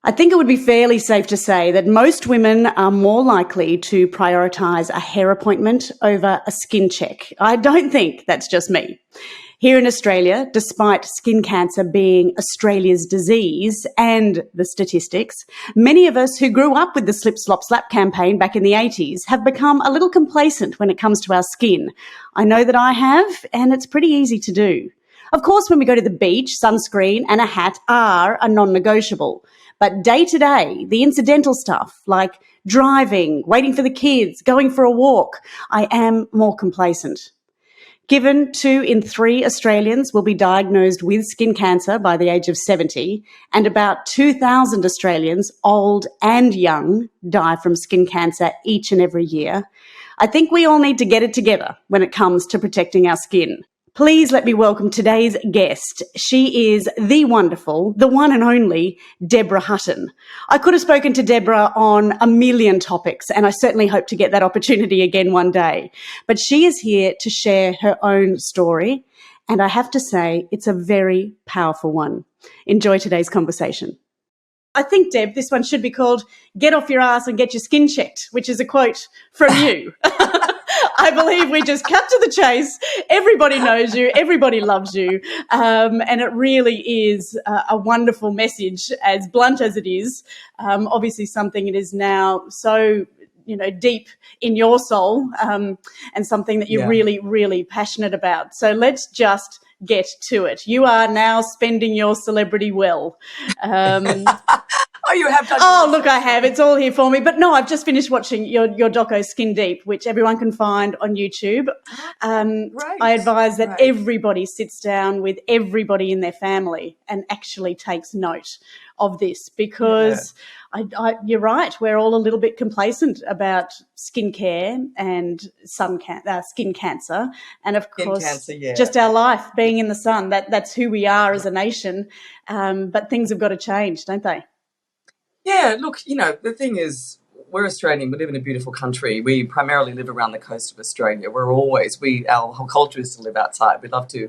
I think it would be fairly safe to say that most women are more likely to prioritise a hair appointment over a skin check. I don't think that's just me. Here in Australia, despite skin cancer being Australia's disease and the statistics, many of us who grew up with the Slip Slop Slap campaign back in the 80s have become a little complacent when it comes to our skin. I know that I have, and it's pretty easy to do. Of course, when we go to the beach, sunscreen and a hat are a non-negotiable. But day to day, the incidental stuff like driving, waiting for the kids, going for a walk, I am more complacent. Given 2 in 3 Australians will be diagnosed with skin cancer by the age of 70, and about 2,000 Australians, old and young, die from skin cancer each and every year, I think we all need to get it together when it comes to protecting our skin. Please let me welcome today's guest. She is the wonderful, the one and only Deborah Hutton. I could have spoken to Deborah on a million topics, and I certainly hope to get that opportunity again one day. But she is here to share her own story, and I have to say it's a very powerful one. Enjoy today's conversation. I think, Deb, this one should be called "Get Off Your Ass and Get Your Skin Checked," which is a quote from you. I believe we just cut to the chase. Everybody knows you. Everybody loves you. And it really is a wonderful message, as blunt as it is. Obviously something it is now so, deep in your soul, and something that you're really, really passionate about. So let's just get to it. You are now spending your celebrity well. Oh, you have done. Oh, look, I have. It's all here for me. But no, I've just finished watching your doco Skin Deep, which everyone can find on YouTube. Right. I advise that everybody sits down with everybody in their family and actually takes note of this, because you're right. We're all a little bit complacent about skincare and skin cancer, and of course, just our life being in the sun. That's who we are as a nation. But things have got to change, don't they? Yeah, look, the thing is, we're Australian. We live in a beautiful country. We primarily live around the coast of Australia. Our whole culture is to live outside. We love to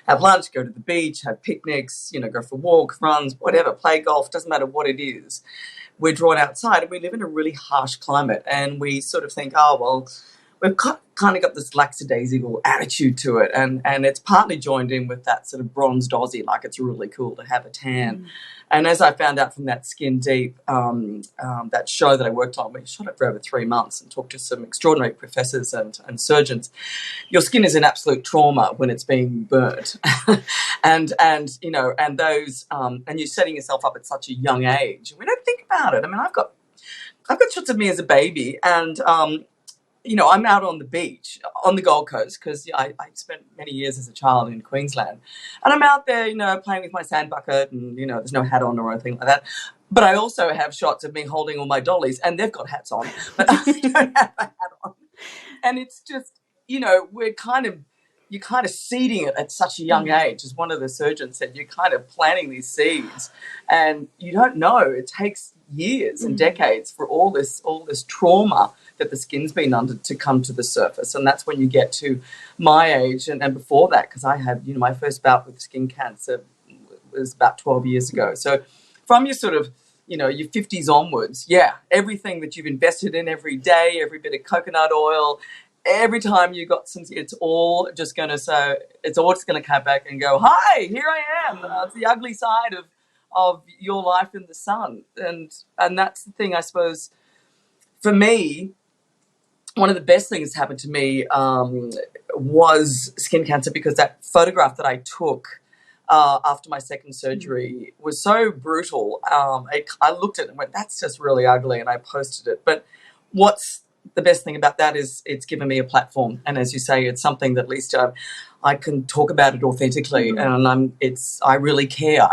have lunch, go to the beach, have picnics, go for walks, runs, whatever, play golf, doesn't matter what it is. We're drawn outside, and we live in a really harsh climate, and we sort of think, oh, well, we've kind of got this lackadaisical attitude to it, and it's partly joined in with that sort of bronzed Aussie, like it's really cool to have a tan. And as I found out from that Skin Deep, that show that I worked on, we shot it for over 3 months and talked to some extraordinary professors and surgeons. Your skin is an absolute trauma when it's being burnt, and those and you're setting yourself up at such a young age. We don't think about it. I mean, I've got shots of me as a baby, and I'm out on the beach on the Gold Coast, because I spent many years as a child in Queensland, and I'm out there, playing with my sand bucket, and there's no hat on or anything like that. But I also have shots of me holding all my dollies, and they've got hats on, but I don't have a hat on. And it's just, you're kind of seeding it at such a young age. As one of the surgeons said, you're kind of planting these seeds, and you don't know. It takes years and decades for all this trauma that the skin's been under to come to the surface. And that's when you get to my age and before that, because I had, my first bout with skin cancer was about 12 years ago. So from your sort of, your 50s onwards, everything that you've invested in every day, every bit of coconut oil, every time you got some, it's all just going to come back and go, hi, here I am. It's the ugly side of your life in the sun. And that's the thing, I suppose, for me. One of the best things that happened to me was skin cancer, because that photograph that I took after my second surgery was so brutal. I looked at it and went, that's just really ugly, and I posted it. But what's the best thing about that is it's given me a platform. And as you say, it's something that at least I can talk about it authentically, and I really care.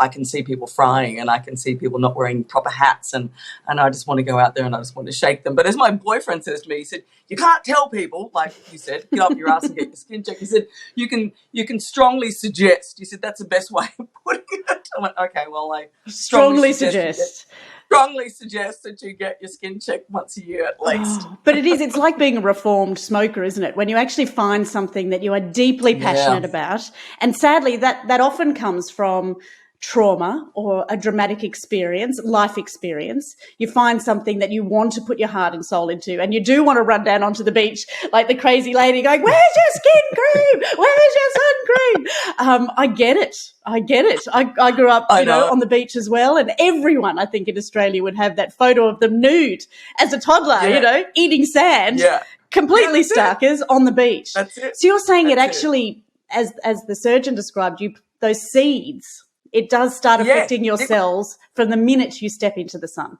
I can see people frying, and I can see people not wearing proper hats, and I just want to go out there and I just want to shake them. But as my boyfriend says to me, he said, you can't tell people, like you said, get off your ass and get your skin checked. He said, you can strongly suggest. He said, that's the best way of putting it. I went, okay, well, I strongly suggest that you get your skin checked once a year at least. But it's like being a reformed smoker, isn't it? When you actually find something that you are deeply passionate about. And sadly, that often comes from trauma or a dramatic experience, life experience, you find something that you want to put your heart and soul into, and you do want to run down onto the beach like the crazy lady going, where's your skin cream? Where's your sun cream? I get it. I grew up, on the beach as well, and everyone, I think, in Australia would have that photo of them nude as a toddler, eating sand, completely starkers on the beach. That's it. So you're saying it actually, as the surgeon described you, those seeds, it does start affecting your cells from the minute you step into the sun.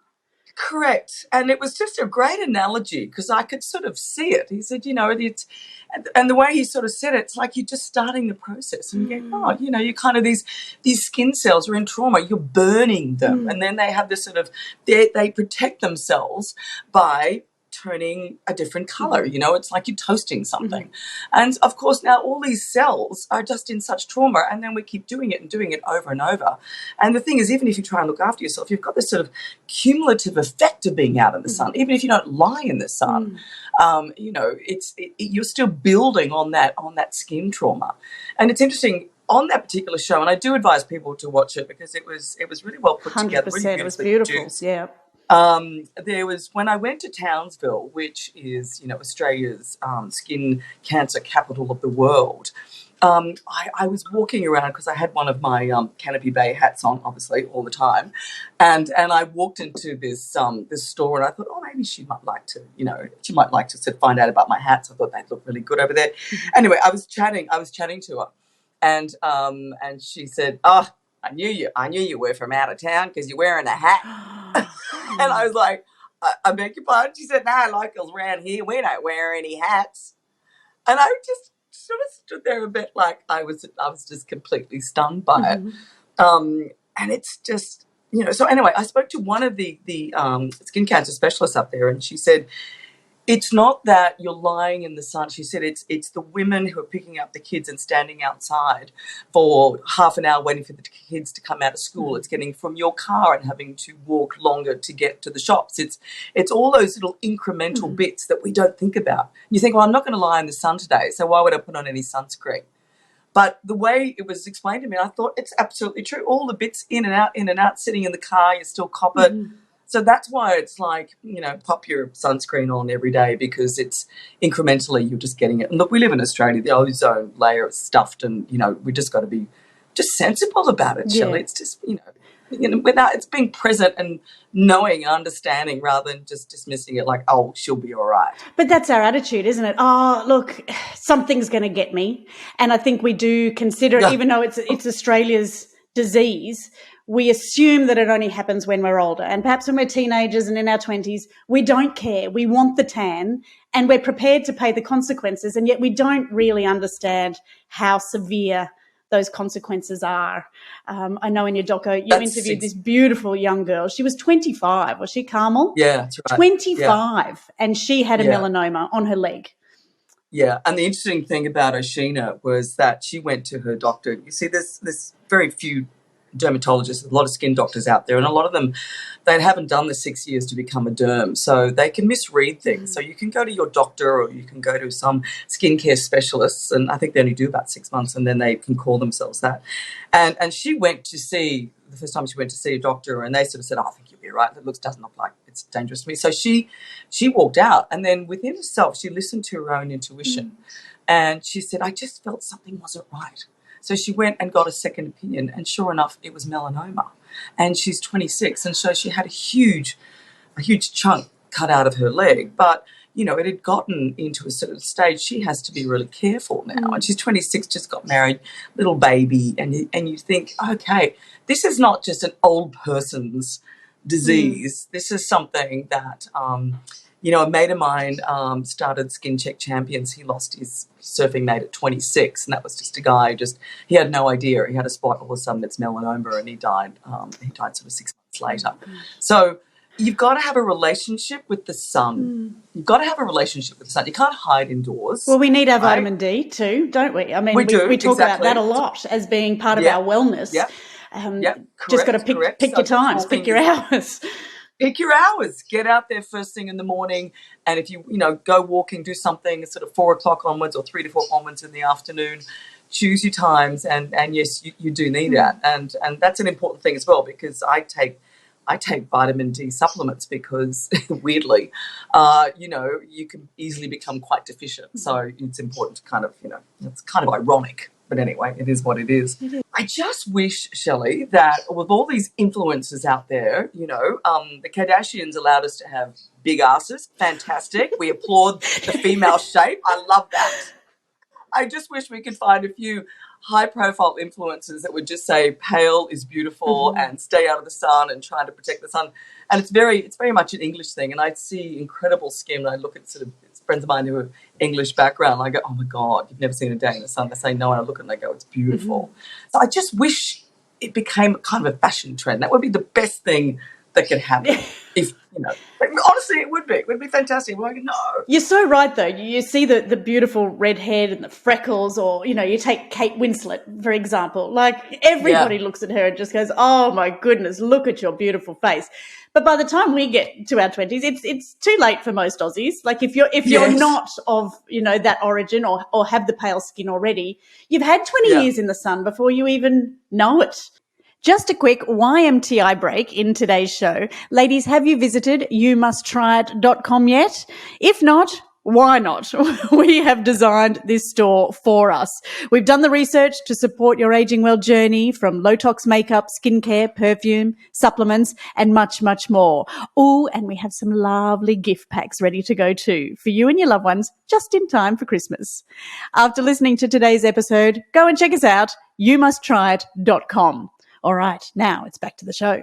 Correct. And it was just a great analogy because I could sort of see it. He said, it's, and the way he sort of said it, it's like you're just starting the process and you go, you kind of these skin cells are in trauma, you're burning them. And then they have this sort of, they protect themselves by turning a different color, it's like you're toasting something. And of course now all these cells are just in such trauma, and then we keep doing it over and over. And the thing is, even if you try and look after yourself, you've got this sort of cumulative effect of being out in the sun. Even if you don't lie in the sun, you're still building on that skin trauma. And it's interesting on that particular show, and I do advise people to watch it because it was really well put together. 100%, it was beautiful. Produced. Yeah. There was, when I went to Townsville, which is, Australia's skin cancer capital of the world, I was walking around because I had one of my Canopy Bay hats on, obviously, all the time. And I walked into this store and I thought, maybe she might like to, sort of find out about my hats. I thought they'd look really good over there. Anyway, I was chatting to her and she said, I knew you were from out of town because you're wearing a hat. And I was like, I beg your pardon? She said, no, like us around here, we don't wear any hats. And I just sort of stood there a bit like I was just completely stunned by it. And it's just, so anyway, I spoke to one of the skin cancer specialists up there, and she said, it's not that you're lying in the sun. She said it's the women who are picking up the kids and standing outside for half an hour waiting for the kids to come out of school. It's getting from your car and having to walk longer to get to the shops. It's all those little incremental bits that we don't think about. You think, well, I'm not going to lie in the sun today, so why would I put on any sunscreen? But the way it was explained to me, I thought it's absolutely true. All the bits in and out, sitting in the car, you still cop it. So that's why it's like, pop your sunscreen on every day because it's incrementally you're just getting it. And look, we live in Australia. The ozone layer is stuffed and, we just got to be just sensible about it, Shelley. It's just, without it's being present and knowing and understanding rather than just dismissing it like, oh, she'll be all right. But that's our attitude, isn't it? Oh, look, something's going to get me. And I think we do consider it, even though it's Australia's disease, we assume that it only happens when we're older. And perhaps when we're teenagers and in our 20s, we don't care. We want the tan and we're prepared to pay the consequences. And yet we don't really understand how severe those consequences are. I know in your doco, you interviewed this beautiful young girl. She was 25. Was she, Carmel? Yeah, that's right. 25. Yeah. And she had a melanoma on her leg. Yeah. And the interesting thing about Oshina was that she went to her doctor. You see, there's very few dermatologists, a lot of skin doctors out there, and a lot of them, they haven't done the 6 years to become a derm, so they can misread things. So you can go to your doctor or you can go to some skincare specialists, and I think they only do about 6 months and then they can call themselves that. And she went to see, the first time she went to see a doctor, and they sort of said, I think you'll be right, it doesn't look like it's dangerous to me. So she walked out, and then within herself she listened to her own intuition, and she said, I just felt something wasn't right. So she went and got a second opinion, and sure enough, it was melanoma. And she's 26, and so she had a huge chunk cut out of her leg. But, it had gotten into a sort of stage. She has to be really careful now. And she's 26, just got married, little baby, and you think, okay, this is not just an old person's disease. This is something that a mate of mine started Skin Check Champions. He lost his surfing mate at 26, and that was just a guy he had no idea. He had a spot, all of a sudden it's melanoma, and he died sort of 6 months later. So you've got to have a relationship with the sun. You've got to have a relationship with the sun. You can't hide indoors. Well, we need our vitamin D too, don't we? I mean, we talk about that a lot as being part of our wellness. Just got to pick your times, pick your hours. Pick your hours. Get out there first thing in the morning, and if you go walking, do something sort of 4 o'clock onwards or 3 to 4 onwards in the afternoon. choose your times, and yes, you do need that, and that's an important thing as well, because I take vitamin D supplements because weirdly, you can easily become quite deficient. So it's important to kind of, it's kind of ironic, but anyway, it is what it is. I just wish, Shelley, that with all these influencers out there, the Kardashians allowed us to have big asses. Fantastic. We applaud the female shape. I love that. I just wish we could find a few high-profile influencers that would just say pale is beautiful and stay out of the sun and trying to protect the sun. And it's very much an English thing. And I see incredible skin. And I look at sort of friends of mine who have English background. And I go, oh my God, you've never seen a day in the sun. They say no, and I look at it and I go, it's beautiful. So I just wish it became kind of a fashion trend. That would be the best thing that could happen. If honestly, it would be. It would be fantastic. We're like, no. You're so right, though. You see the beautiful red hair and the freckles, or, you take Kate Winslet, for example. Like, everybody looks at her and just goes, oh, my goodness, look at your beautiful face. But by the time we get to our 20s, it's too late for most Aussies. Like, if you're not of, that origin or have the pale skin already, you've had 20 years in the sun before you even know it. Just a quick YMTI break in today's show. Ladies, have you visited youmusttryit.com yet? If not, why not? We have designed this store for us. We've done the research to support your aging well journey, from low-tox makeup, skincare, perfume, supplements, and much, much more. Ooh, and we have some lovely gift packs ready to go too, for you and your loved ones, just in time for Christmas. After listening to today's episode, go and check us out, youmusttryit.com. All right, now it's back to the show.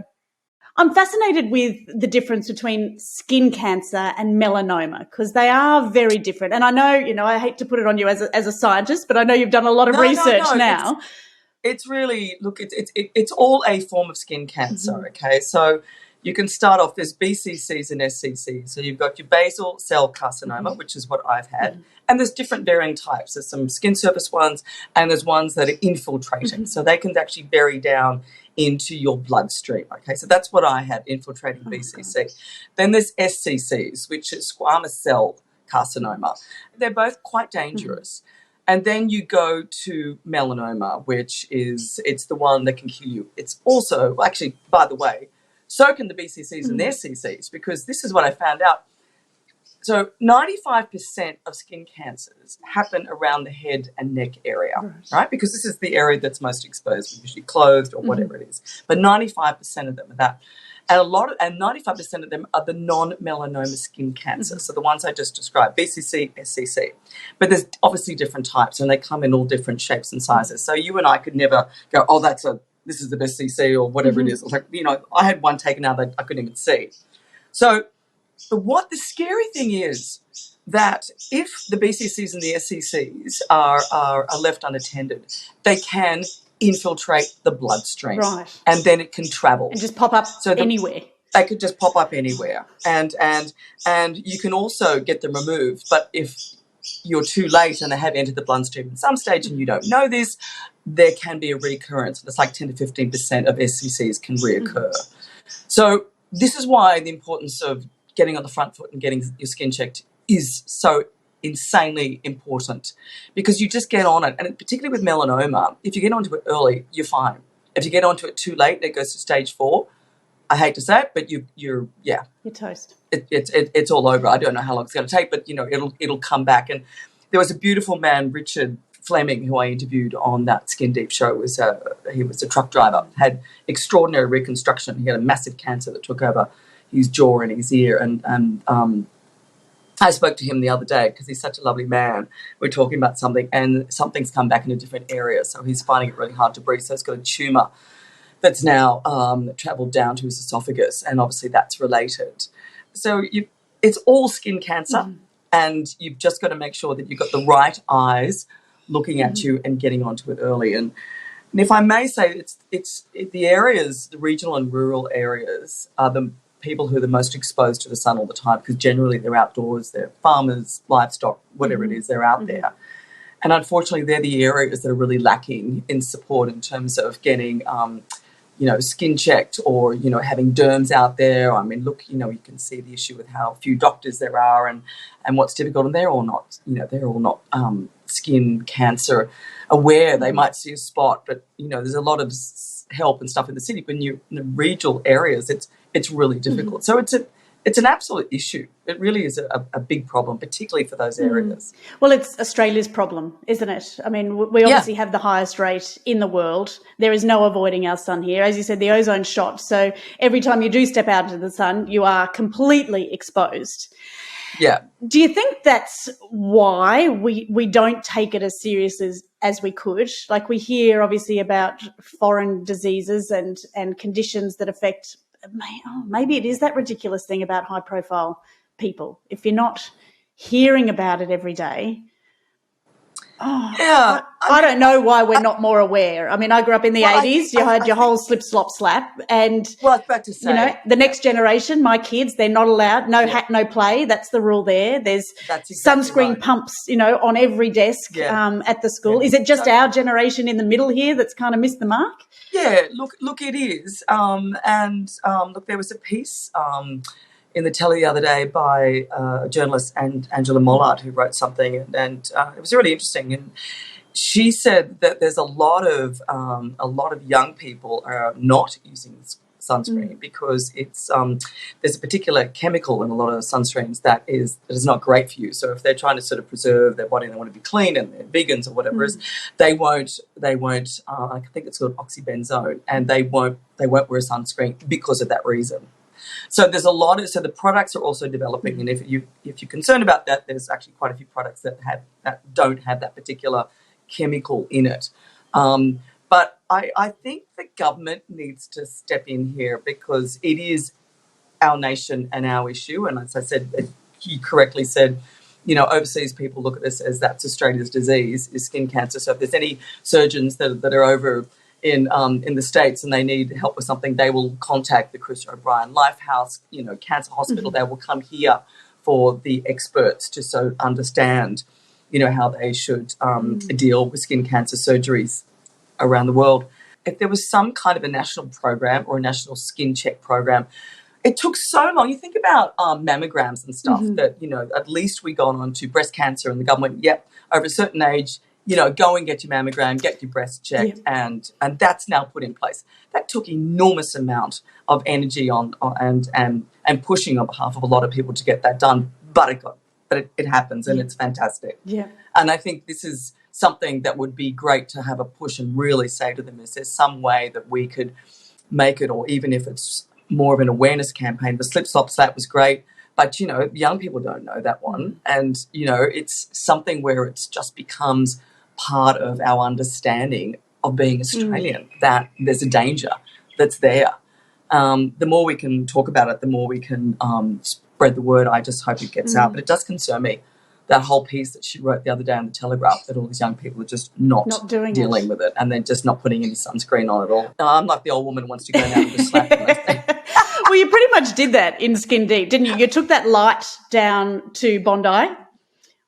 I'm fascinated with the difference between skin cancer and melanoma, because they are very different. And I know, I hate to put it on you as a scientist, but I know you've done a lot of research now. It's really, look, it's all a form of skin cancer, okay? So you can start off, there's BCCs and SCCs. So you've got your basal cell carcinoma, which is what I've had. And there's different varying types. There's some skin surface ones, and there's ones that are infiltrating. So they can actually bury down into your bloodstream. Okay, so that's what I had, infiltrating BCC. Then there's SCCs, which is squamous cell carcinoma. They're both quite dangerous. And then you go to melanoma, which it's the one that can kill you. It's also, actually, by the way, so can the BCCs and the SCCs, because this is what I found out. So 95% of skin cancers happen around the head and neck area, right? Because this is the area that's most exposed, usually clothed or whatever it is. But 95% of them are that. And 95% of them are the non-melanoma skin cancers, so the ones I just described, BCC, SCC. But there's obviously different types, and they come in all different shapes and sizes. So you and I could never go, oh, this is the BCC or whatever it is. Like, I had one taken out that I couldn't even see. So what the scary thing is, that if the BCCs and the SCCs are left unattended, they can infiltrate the bloodstream, and then it can travel and just pop up anywhere. They could just pop up anywhere, and you can also get them removed. But if you're too late and they have entered the bloodstream at some stage and you don't know this, there can be a recurrence. It's like 10 to 15% of SCCs can reoccur. So this is why the importance of getting on the front foot and getting your skin checked is so insanely important, because you just get on it. And particularly with melanoma, if you get onto it early, you're fine. If you get onto it too late, it goes to stage 4. I hate to say it, but you're toast. It's all over. I don't know how long it's going to take, but it'll come back. And there was a beautiful man, Richard Fleming, who I interviewed on that Skin Deep show. He was a truck driver, had extraordinary reconstruction. He had a massive cancer that took over his jaw and his ear, and I spoke to him the other day because he's such a lovely man. We're talking about something, and something's come back in a different area, so he's finding it really hard to breathe. So he's got a tumour that's now travelled down to his esophagus, and obviously that's related. So it's all skin cancer, and you've just got to make sure that you've got the right eyes looking at you and getting onto it early. And if I may say, it's the areas, the regional and rural areas, are the people who are the most exposed to the sun all the time, because generally they're outdoors, they're farmers, livestock, whatever it is, they're out there. And unfortunately, they're the areas that are really lacking in support in terms of getting, skin checked, or, having derms out there. I mean, look, you can see the issue with how few doctors there are and what's difficult, and they're all not skin cancer aware. They might see a spot, but, there's a lot of help and stuff in the city. When you're in the regional areas, it's really difficult. So it's an absolute issue. It really is a big problem, particularly for those areas. Well, it's Australia's problem, isn't it? I mean, we obviously have the highest rate in the world. There is no avoiding our sun here. As you said, the ozone's shot. So every time you do step out into the sun, you are completely exposed. Yeah. Do you think that's why we don't take it as serious as we could? Like, we hear obviously about foreign diseases and conditions that affect, maybe it is that ridiculous thing about high profile people. If you're not hearing about it every day, I don't know why we're not more aware. I mean, I grew up in the 80s. You had your whole slip, slop, slap. And, I was about to say, the next generation, my kids, they're not allowed. No hat, no play. That's the rule there. There's sunscreen pumps, on every desk at the school. Is it just our generation in the middle here that's kind of missed the mark? Yeah, look, it is. Look, there was a piece in the telly the other day by a journalist, and Angela Mollard, who wrote something, and it was really interesting. And she said that there's a lot of young people are not using sunscreen because it's there's a particular chemical in a lot of sunscreens that is not great for you. So if they're trying to sort of preserve their body and they want to be clean and they're vegans or whatever it is, they won't. I think it's called oxybenzone, and they won't wear sunscreen because of that reason. So there's a lot of, so the products are also developing, and if you're concerned about that, there's actually quite a few products that don't have that particular chemical in it. But I think the government needs to step in here because it is our nation and our issue. And as I said, you correctly said, overseas people look at this as that's Australia's disease, is skin cancer. So if there's any surgeons that are over in the States and they need help with something, they will contact the Chris O'Brien Lifehouse, Cancer Hospital. They will come here for the experts to so understand, how they should deal with skin cancer surgeries around the world. If there was some kind of a national program or a national skin check program, it took so long. You think about mammograms and stuff that, at least we got on to breast cancer and the government, over a certain age, go and get your mammogram, get your breast checked, and that's now put in place. That took enormous amount of energy and pushing on behalf of a lot of people to get that done, but it happens and it's fantastic. Yeah. And I think this is something that would be great to have a push and really say to them, is there some way that we could make it, or even if it's more of an awareness campaign. The slip, slop, slap was great, but, young people don't know that one. And, it's something where it just becomes part of our understanding of being Australian, that there's a danger that's there. The more we can talk about it, the more we can spread the word. I just hope it gets out. But it does concern me, that whole piece that she wrote the other day on the Telegraph, that all these young people are just not dealing with it, and they're just not putting any sunscreen on at all. I'm like the old woman who wants to go down with a slap. Well, you pretty much did that in Skin Deep, didn't you? You took that light down to Bondi,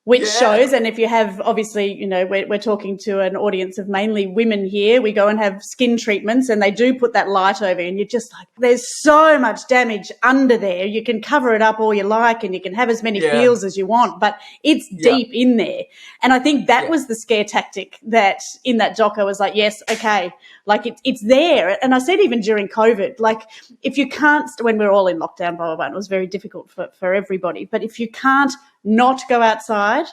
which shows, and if you have, obviously, we're talking to an audience of mainly women here. We go and have skin treatments and they do put that light over you, and you're just like, there's so much damage under there. You can cover it up all you like and you can have as many peels as you want, but it's deep in there. And I think that was the scare tactic that in that doc I was like, yes, okay, like it's there. And I said even during COVID, like if you can't, when we're all in lockdown, blah, blah, blah, it was very difficult for everybody, but if you can't not go outside,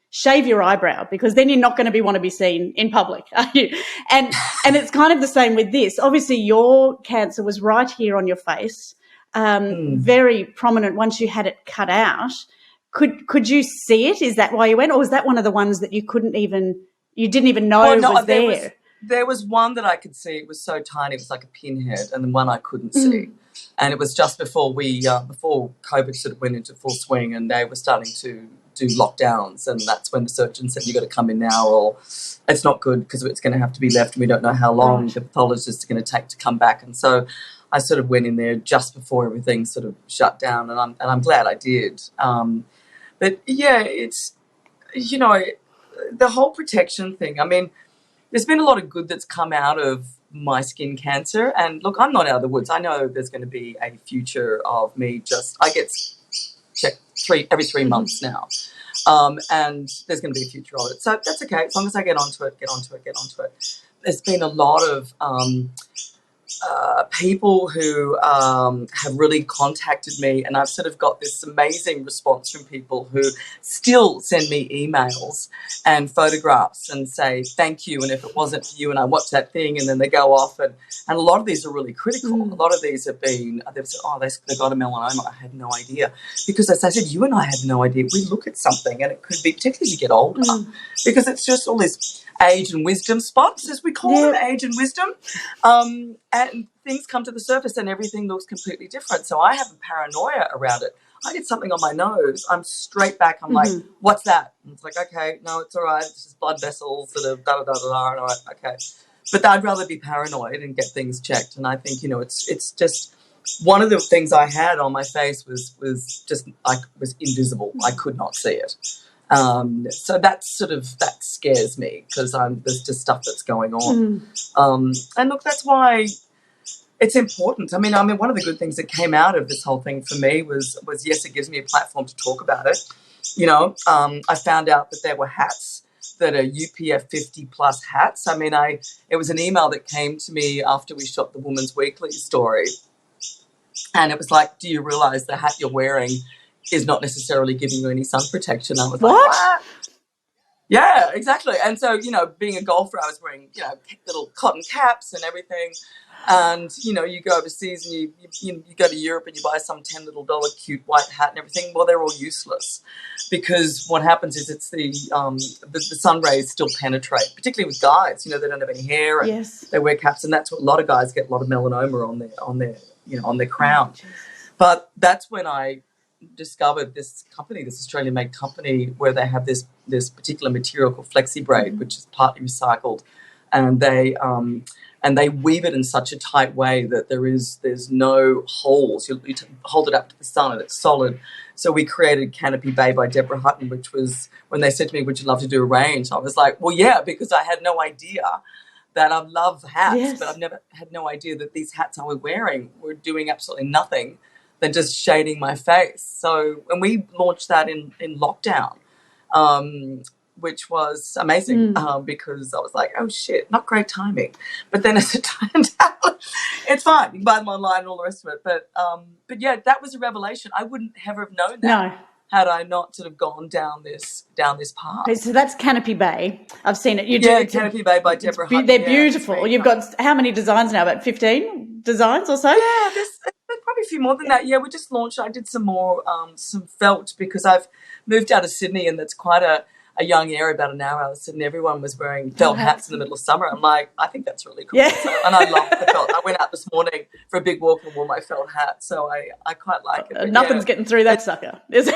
shave your eyebrow, because then you're not going to want to be seen in public, are you? And it's kind of the same with this. Obviously, your cancer was right here on your face, very prominent once you had it cut out. Could you see it? Is that why you went, or was that one of the ones that you didn't even know was there? There was one that I could see. It was so tiny, it was like a pinhead, and then one I couldn't see. And it was just before before COVID sort of went into full swing, and they were starting to do lockdowns, and that's when the surgeon said, "You got to come in now, or it's not good because it's going to have to be left, and we don't know how long the pathologist is going to take to come back." And so I sort of went in there just before everything sort of shut down, and I'm glad I did. But yeah, it's the whole protection thing. I mean, there's been a lot of good that's come out of my skin cancer, and look, I'm not out of the woods. I know there's going to be a future of me I get checked every 3 months now. And there's going to be a future of it. So that's okay. As long as I get onto it. There's been a lot of people who have really contacted me, and I've sort of got this amazing response from people who still send me emails and photographs and say thank you, and if it wasn't for you and I watched that thing, and then they go off, and a lot of these are really critical. A lot of these have been, they've said, oh, they got a melanoma, I had no idea, because as I said, you and I had no idea. We look at something and it could be, particularly as you get older, because it's just all this age and wisdom spots, as we call them, age and wisdom, and things come to the surface and everything looks completely different. So I have a paranoia around it. I get something on my nose, I'm straight back, I'm like, what's that? And it's like, okay, no, it's all right, it's just blood vessels that are da-da-da-da-da, and I'm like, okay. But I'd rather be paranoid and get things checked. And I think, it's just one of the things I had on my face was just, was invisible. I could not see it. So that scares me, because there's just stuff that's going on. And look, that's why it's important. I mean, one of the good things that came out of this whole thing for me was yes, it gives me a platform to talk about it. I found out that there were hats that are UPF 50 plus hats. It was an email that came to me after we shot the Woman's Weekly story. And it was like, do you realize the hat you're wearing is not necessarily giving you any sun protection? I was like, what? Yeah, exactly. And so, being a golfer, I was wearing, little cotton caps and everything. And, you go overseas and you go to Europe and you buy some $10 little cute white hat and everything. Well, they're all useless, because what happens is it's the sun rays still penetrate, particularly with guys. They don't have any hair and they wear caps, and that's what a lot of guys get, a lot of melanoma on their crown. But that's when I discovered this company, this Australian-made company, where they have this particular material called FlexiBraid, which is partly recycled, and they weave it in such a tight way that there's no holes. You hold it up to the sun and it's solid. So we created Canopy Bay by Deborah Hutton, which was, when they said to me, would you love to do a range? I was like, well, yeah, because I had no idea that I love hats, but I've never had no idea that these hats I was wearing were doing absolutely nothing than just shading my face. So, and we launched that in lockdown, which was amazing, because I was like, oh shit, not great timing. But then as it turned out, it's fine. You can buy them online and all the rest of it. But yeah, that was a revelation. I wouldn't ever have known that had I not sort of gone down this path. Okay, so that's Canopy Bay. I've seen it. Canopy Bay by Deborah Hutton. They're beautiful. You've got how many designs now? About 15 designs or so? Yeah, there's probably a few more than that. Yeah, we just launched. I did some more, some felt, because I've moved out of Sydney, and that's quite a young area, about an hour out of Sydney. Everyone was wearing felt hats in the middle of summer. I'm like, I think that's really cool. Yeah. And I love the felt. I went out this morning for a big walk and wore my felt hat, so I quite like it. Nothing's getting through that sucker, is it?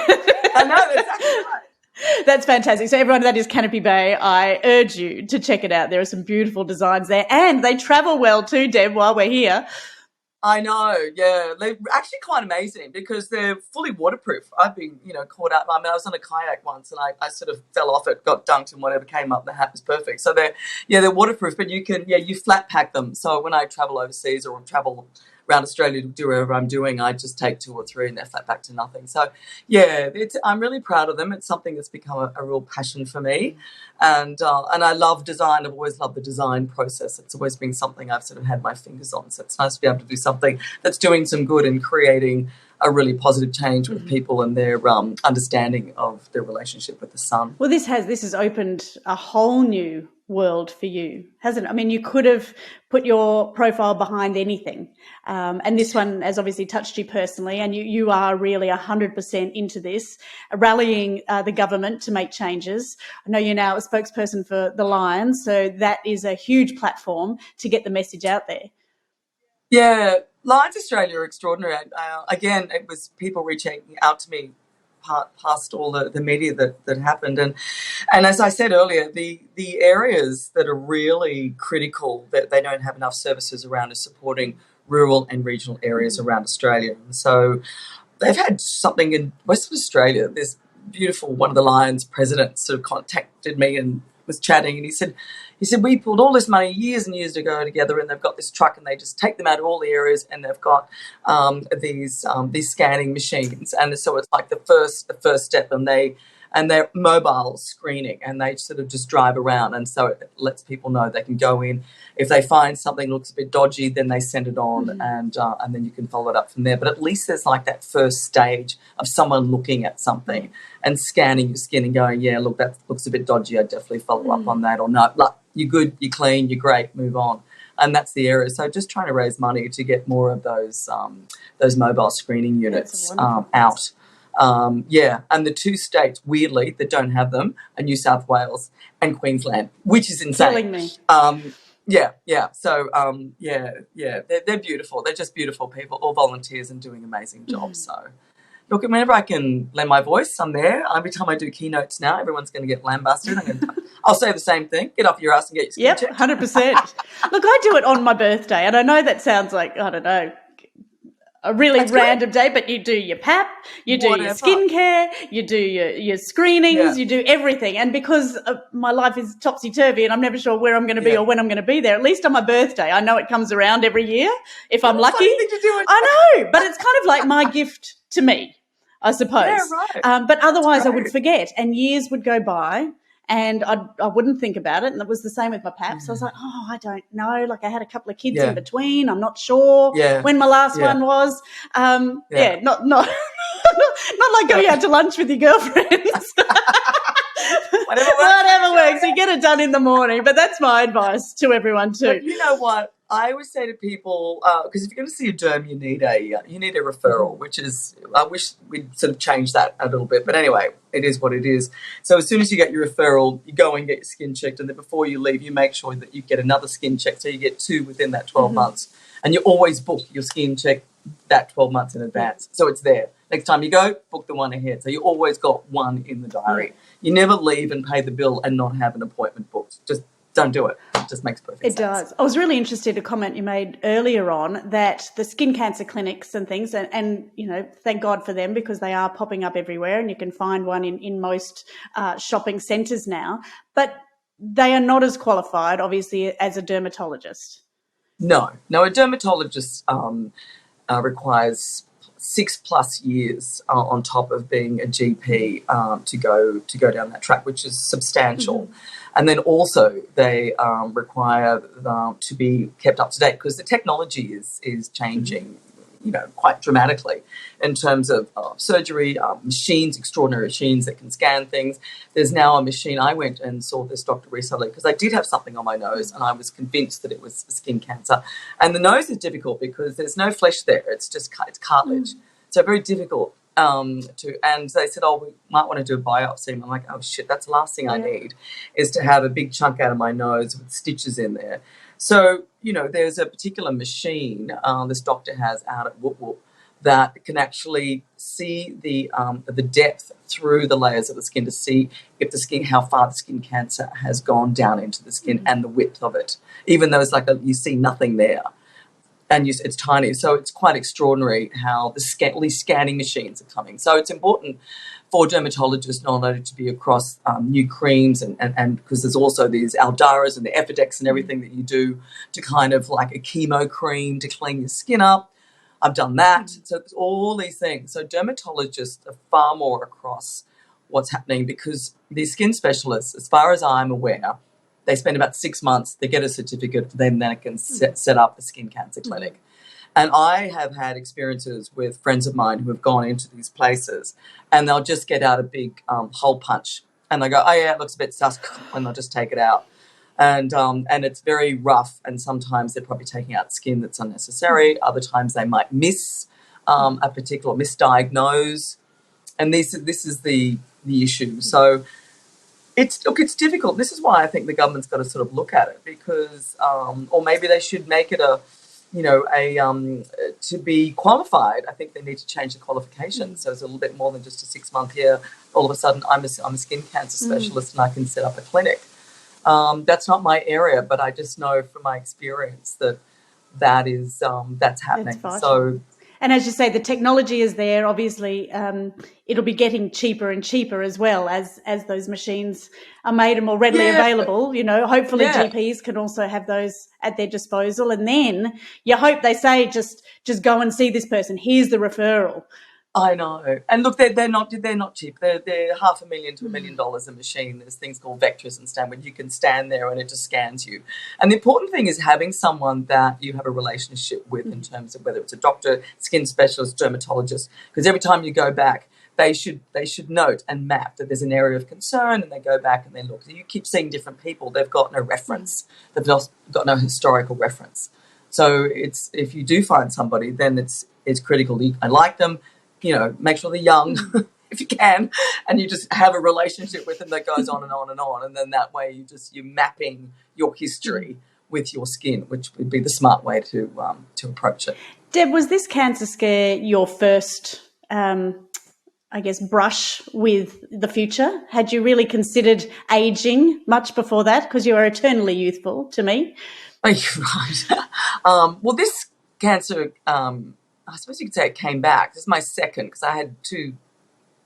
I know, that's exactly right. That's fantastic. So everyone, that is Canopy Bay. I urge you to check it out. There are some beautiful designs there, and they travel well too, Deb, while we're here. I know, yeah. They're actually quite amazing because they're fully waterproof. I've been, caught up. I was on a kayak once and I sort of fell off it, got dunked, and whatever came up, the hat was perfect. So they're waterproof, but you flat pack them. So when I travel overseas or travel around Australia to do whatever I'm doing, I just take 2 or 3 and they're flat back to nothing. So yeah, I'm really proud of them. It's something that's become a real passion for me, and I love design. I've always loved the design process. It's always been something I've sort of had my fingers on. So it's nice to be able to do something that's doing some good and creating a really positive change with people and their understanding of their relationship with the sun. Well, this has opened a whole new world for you, hasn't it? I mean, you could have put your profile behind anything, and this one has obviously touched you personally, and you are really 100% into this, rallying the government to make changes. I know you're now a spokesperson for the Lions, so that is a huge platform to get the message out there. Yeah, Lions Australia are extraordinary. Again, it was people reaching out to me past all the media that happened. And as I said earlier, the areas that are really critical that they don't have enough services around is supporting rural and regional areas around Australia. And so they've had something in Western Australia. This beautiful, one of the Lions presidents sort of contacted me and was chatting, and he said, we pulled all this money years and years ago together, and they've got this truck, and they just take them out of all the areas, and they've got these scanning machines, and so it's like the first step, and they and they're mobile screening, and they sort of just drive around, and so it lets people know they can go in. If they find something looks a bit dodgy, then they send it on, and then you can follow it up from there. But at least there's like that first stage of someone looking at something and scanning your skin and going, yeah, look, that looks a bit dodgy. I'd definitely follow up on that, or no, like, you're good, you're clean, you're great, move on. And that's the area. So just trying to raise money to get more of those mobile screening units out. And the 2 states, weirdly, that don't have them are New South Wales and Queensland, which is insane. Killing me. So, they're beautiful. They're just beautiful people, all volunteers and doing amazing jobs. So, look, whenever I can lend my voice, I'm there. Every time I do keynotes now, everyone's going to get lambasted. I'll say the same thing. Get off your ass and get your skin checked. 100%. Look, I do it on my birthday, and I know that sounds like, I don't know, a really random day, but you do your pap, you do your skincare, you do your screenings, you do everything. And because my life is topsy-turvy and I'm never sure where I'm going to be or when I'm going to be there, at least on my birthday, I know it comes around every year if I'm lucky. I know, but it's kind of like my gift to me, I suppose. Yeah, right. But otherwise I would forget, and years would go by. And I wouldn't think about it. And it was the same with my PAP. So I was like, I don't know. Like, I had a couple of kids in between. I'm not sure when my last one was. Not not like going out to lunch with your girlfriends. Whatever works. You get it done in the morning. But that's my advice to everyone too. But you know what? I always say to people, because if you're going to see a derm, you need a referral, which is, I wish we'd sort of change that a little bit. But anyway, it is what it is. So as soon as you get your referral, you go and get your skin checked, and then before you leave, you make sure that you get another skin check, so you get 2 within that 12 months. And you always book your skin check that 12 months in advance. So it's there. Next time you go, book the one ahead. So you always got one in the diary. You never leave and pay the bill and not have an appointment booked. Just don't do it. It just makes perfect sense. It does. I was really interested in a comment you made earlier on that the skin cancer clinics and things, and you know, thank God for them, because they are popping up everywhere, and you can find one in most shopping centres now. But they are not as qualified, obviously, as a dermatologist. No, a dermatologist requires 6+ years on top of being a GP to go down that track, which is substantial. And then also they require to be kept up to date, because the technology is changing, quite dramatically in terms of surgery, machines, extraordinary machines that can scan things. There's now a machine. I went and saw this doctor recently because I did have something on my nose and I was convinced that it was skin cancer. And the nose is difficult because there's no flesh there. It's just it's cartilage. So very difficult and they said, we might want to do a biopsy. And I'm like, oh shit, that's the last thing I need, is to have a big chunk out of my nose with stitches in there. So, there's a particular machine this doctor has out at Whoop Whoop that can actually see the depth through the layers of the skin to see how far the skin cancer has gone down into the skin and the width of it, even though it's like you see nothing there. And it's tiny. So it's quite extraordinary how these scanning machines are coming. So it's important for dermatologists not only to be across new creams and because there's also these Aldaras and the Epidex and everything that you do to kind of like a chemo cream to clean your skin up. I've done that. So it's all these things. So dermatologists are far more across what's happening, because these skin specialists, as far as I'm aware, they spend about 6 months, they get a certificate, then they can set up a skin cancer clinic. And I have had experiences with friends of mine who have gone into these places and they'll just get out a big hole punch and they go, oh yeah, it looks a bit sus, and they'll just take it out. And it's very rough, and sometimes they're probably taking out skin that's unnecessary. Other times they might miss misdiagnose. And this is the issue. So it's difficult. This is why I think the government's got to sort of look at it, because, or maybe they should make it to be qualified. I think they need to change the qualifications. So it's a little bit more than just a 6-month year. All of a sudden, I'm a skin cancer specialist and I can set up a clinic. That's not my area, but I just know from my experience that's happening. And as you say, the technology is there. Obviously, it'll be getting cheaper and cheaper as well as those machines are made and more readily available. Hopefully GPs can also have those at their disposal. And then you hope they say, just go and see this person. Here's the referral. I know, and look, they're not cheap. They're $500,000 to $1 million a machine. There's things called vectors and stand where you can stand there and it just scans you. And the important thing is having someone that you have a relationship with in terms of whether it's a doctor, skin specialist, dermatologist. Because every time you go back, they should note and map that there's an area of concern, and they go back and they look. You keep seeing different people; they've got no reference. They've got no historical reference. So it's if you do find somebody, then it's critical. I like them. Make sure they're young if you can, and you just have a relationship with them that goes on and on and on. And then that way you're mapping your history with your skin, which would be the smart way to approach it. Deb, was this cancer scare your first, brush with the future? Had you really considered aging much before that? Because you are eternally youthful to me. Oh, you're right. Well, this cancer, I suppose you could say it came back. This is my second, because I had two.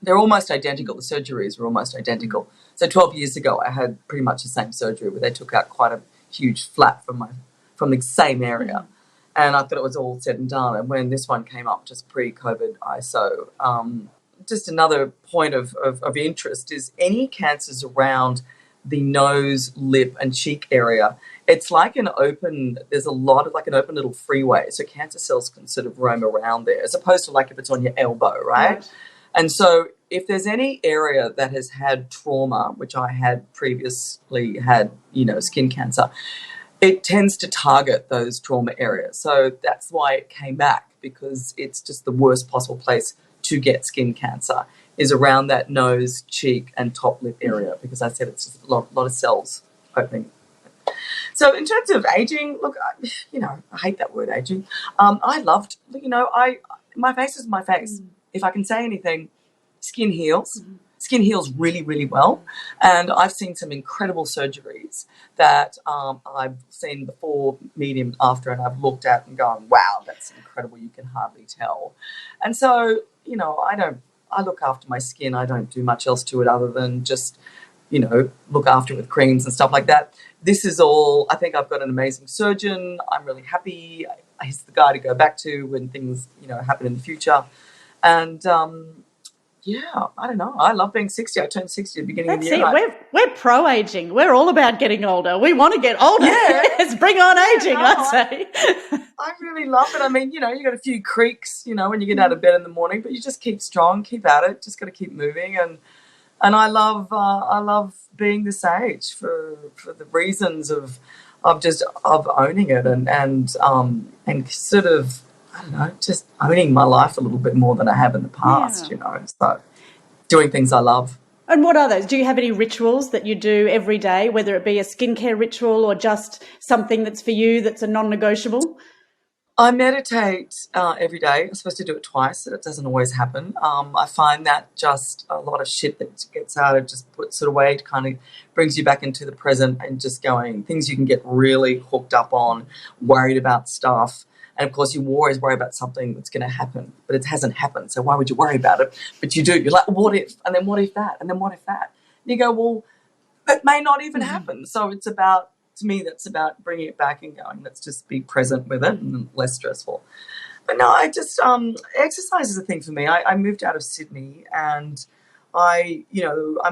They're almost identical. The surgeries were almost identical. So 12 years ago, I had pretty much the same surgery where they took out quite a huge flap from the same area. And I thought it was all said and done. And when this one came up just pre-COVID ISO, just another point of interest is any cancers around the nose, lip and cheek area. It's like there's a lot of like an open little freeway. So cancer cells can sort of roam around there as opposed to like if it's on your elbow, right? And so if there's any area that has had trauma, which I had previously had, skin cancer, it tends to target those trauma areas. So that's why it came back, because it's just the worst possible place to get skin cancer is around that nose, cheek and top lip area, because I said it's just a lot of cells opening. So in terms of aging, look, I hate that word aging. I loved, my face is my face. If I can say anything, skin heals. Skin heals really, really well. And I've seen some incredible surgeries that I've seen before, medium, after, and I've looked at and gone, wow, that's incredible. You can hardly tell. And so, I look after my skin. I don't do much else to it other than just, look after it with creams and stuff like that. This is all, I think I've got an amazing surgeon. I'm really happy. He's the guy to go back to when things, happen in the future. And, I don't know. I love being 60. I turned 60 at the beginning of the year. That's it. We're pro-aging. We're all about getting older. We want to get older. Yeah. Yes, bring on aging, I'd say. I really love it. I mean, you got a few creaks, when you get out of bed in the morning, but you just keep strong, keep at it, just got to keep moving. And I love being this age for the reasons of owning it and sort of, I don't know, just owning my life a little bit more than I have in the past, so doing things I love. And what are those? Do you have any rituals that you do every day, whether it be a skincare ritual or just something that's for you that's a non-negotiable? I meditate every day. I'm supposed to do it twice. It doesn't always happen. I find that just a lot of shit that gets out of just puts it away, kind of brings you back into the present and just going, things you can get really hooked up on, worried about stuff. And, of course, you always worry about something that's going to happen, but it hasn't happened. So why would you worry about it? But you do. You're like, what if? And then what if that? And then what if that? And you go, well, that may not even happen. So it's about, to me, that's about bringing it back and going, let's just be present with it and less stressful. But no, I just, exercise is a thing for me. I moved out of Sydney and I'm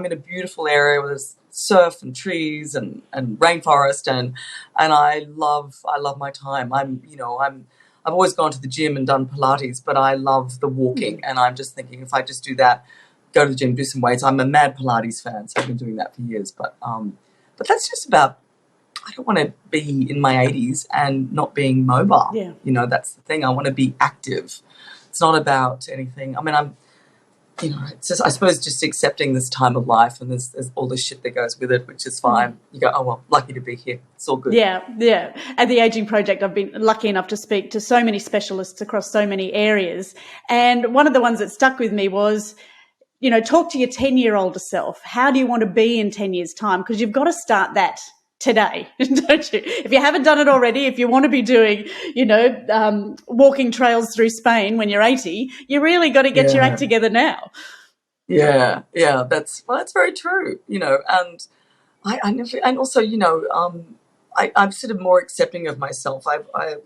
in a beautiful area where there's surf and trees and rainforest and I love my time. I've always gone to the gym and done Pilates, but I love the walking and I'm just thinking if I just do that, go to the gym, do some weights. I'm a mad Pilates fan, so I've been doing that for years. But that's just about, I don't want to be in my 80s and not being mobile. Yeah. That's the thing. I want to be active. It's not about anything. I mean, it's just, I suppose, just accepting this time of life and there's all the shit that goes with it, which is fine. You go, oh, well, lucky to be here. It's all good. Yeah. At the Aging Project, I've been lucky enough to speak to so many specialists across so many areas. And one of the ones that stuck with me was, talk to your 10-year-older self. How do you want to be in 10 years' time? Because you've got to start that today, don't you? If you haven't done it already, if you want to be doing, walking trails through Spain when you're 80, you really got to get your act together now. Yeah, that's very true. And I never, and also, I'm sort of more accepting of myself. I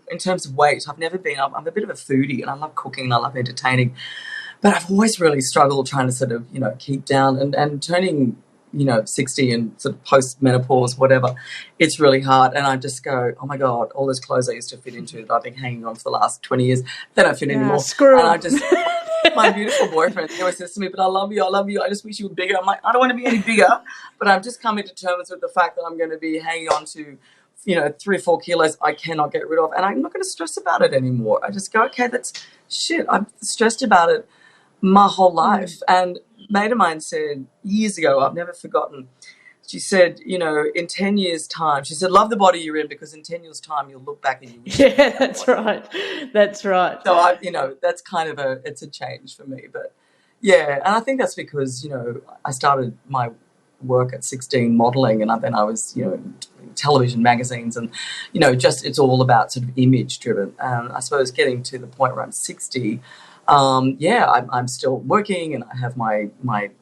in terms of weight, I've never been. I'm a bit of a foodie, and I love cooking and I love entertaining. But I've always really struggled trying to sort of, keep down and turning, 60 and sort of post-menopause, whatever, it's really hard. And I just go, oh, my God, all those clothes I used to fit into that I've been hanging on for the last 20 years, they don't fit anymore. Screw and I 'em. just, my beautiful boyfriend, he always says to me, but I love you, I just wish you were bigger. I'm like, I don't want to be any bigger, but I'm just coming to terms with the fact that I'm going to be hanging on to 3 or 4 kilos I cannot get rid of, and I'm not going to stress about it anymore. I just go, okay, that's shit. I've stressed about it my whole life. And a mate of mine said years ago, I've never forgotten, she said, in 10 years' time, she said, love the body you're in, because in 10 years' time you'll look back and you wish. Yeah, that's right. That's right. So that's kind of it's a change for me. But yeah, and I think that's because, I started my work at 16 modeling, and then I was, television, magazines, and just it's all about sort of image driven. And I suppose getting to the point where I'm 60, I'm still working, and I have my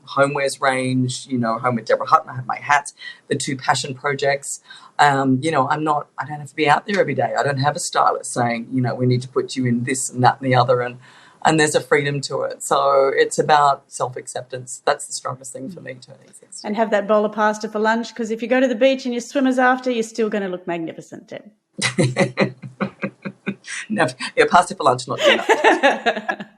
homewares range, home with Deborah Hutton. I have my hats, the 2 passion projects. I don't have to be out there every day. I don't have a stylist saying, we need to put you in this and that and the other, and there's a freedom to it. So it's about self-acceptance. That's the strongest thing for me, turning 60. And have that bowl of pasta for lunch, because if you go to the beach and you're swimmers after, you're still going to look magnificent, Deb. No, pasta for lunch, not dinner.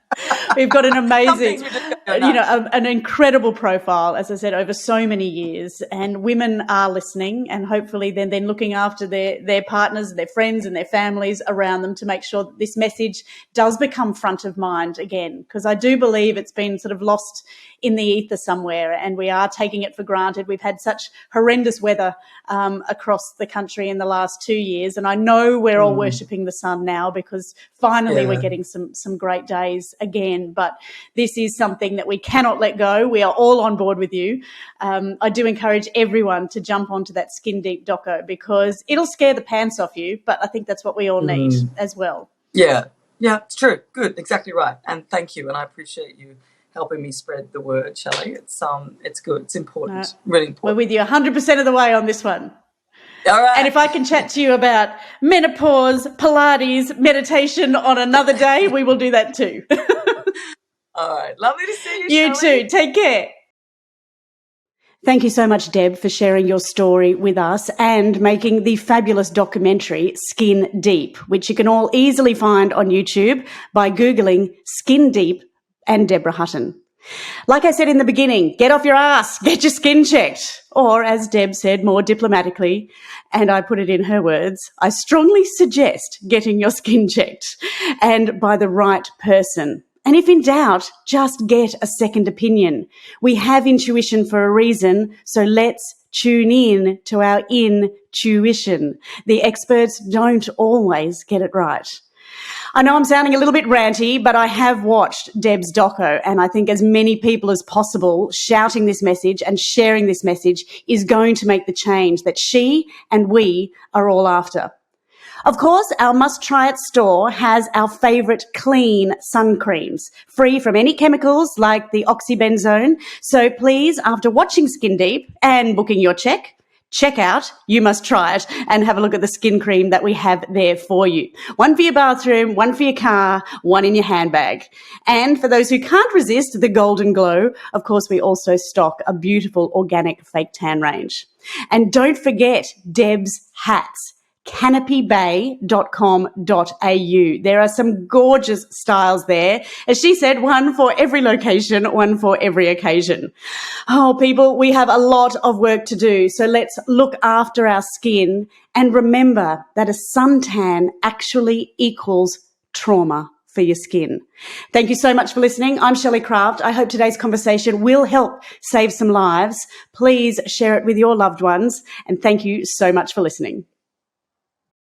We've got an amazing, an incredible profile, as I said, over so many years, and women are listening, and hopefully then looking after their partners, their friends and their families around them to make sure that this message does become front of mind again, because I do believe it's been sort of lost in the ether somewhere, and we are taking it for granted. We've had such horrendous weather across the country in the last 2 years, and I know we're all worshipping the sun now, because finally we're getting some great days again. But this is something that we cannot let go. We are all on board with you. I do encourage everyone to jump onto that Skin Deep doco, because it'll scare the pants off you, but I think that's what we all need as well. Yeah, it's true. Good, exactly right. And thank you, and I appreciate you helping me spread the word, Shelley. It's good. It's important. Really important. We're with you 100% of the way on this one. All right. And if I can chat to you about menopause, Pilates, meditation on another day, we will do that too. All right. Lovely to see you, You Shelley. too. Take care. Thank you so much, Deb, for sharing your story with us and making the fabulous documentary Skin Deep, which you can all easily find on YouTube by Googling Skin Deep and Deborah Hutton. Like I said in the beginning, get off your ass, get your skin checked. Or, as Deb said more diplomatically, and I put it in her words, I strongly suggest getting your skin checked, and by the right person. And if in doubt, just get a second opinion. We have intuition for a reason, so let's tune in to our intuition. The experts don't always get it right. I know I'm sounding a little bit ranty, but I have watched Deb's doco, and I think as many people as possible shouting this message and sharing this message is going to make the change that she and we are all after. Of course, our Must Try It store has our favourite clean sun creams, free from any chemicals like the oxybenzone. So please, after watching Skin Deep and booking your check out, you must try it and have a look at the skin cream that we have there for you. One for your bathroom, one for your car, one in your handbag. And for those who can't resist the golden glow, of course, we also stock a beautiful organic fake tan range. And don't forget Deb's hats. canopybay.com.au. There are some gorgeous styles there. As she said, one for every location, one for every occasion. Oh, people, we have a lot of work to do. So let's look after our skin and remember that a suntan actually equals trauma for your skin. Thank you so much for listening. I'm Shelley Craft. I hope today's conversation will help save some lives. Please share it with your loved ones. And thank you so much for listening.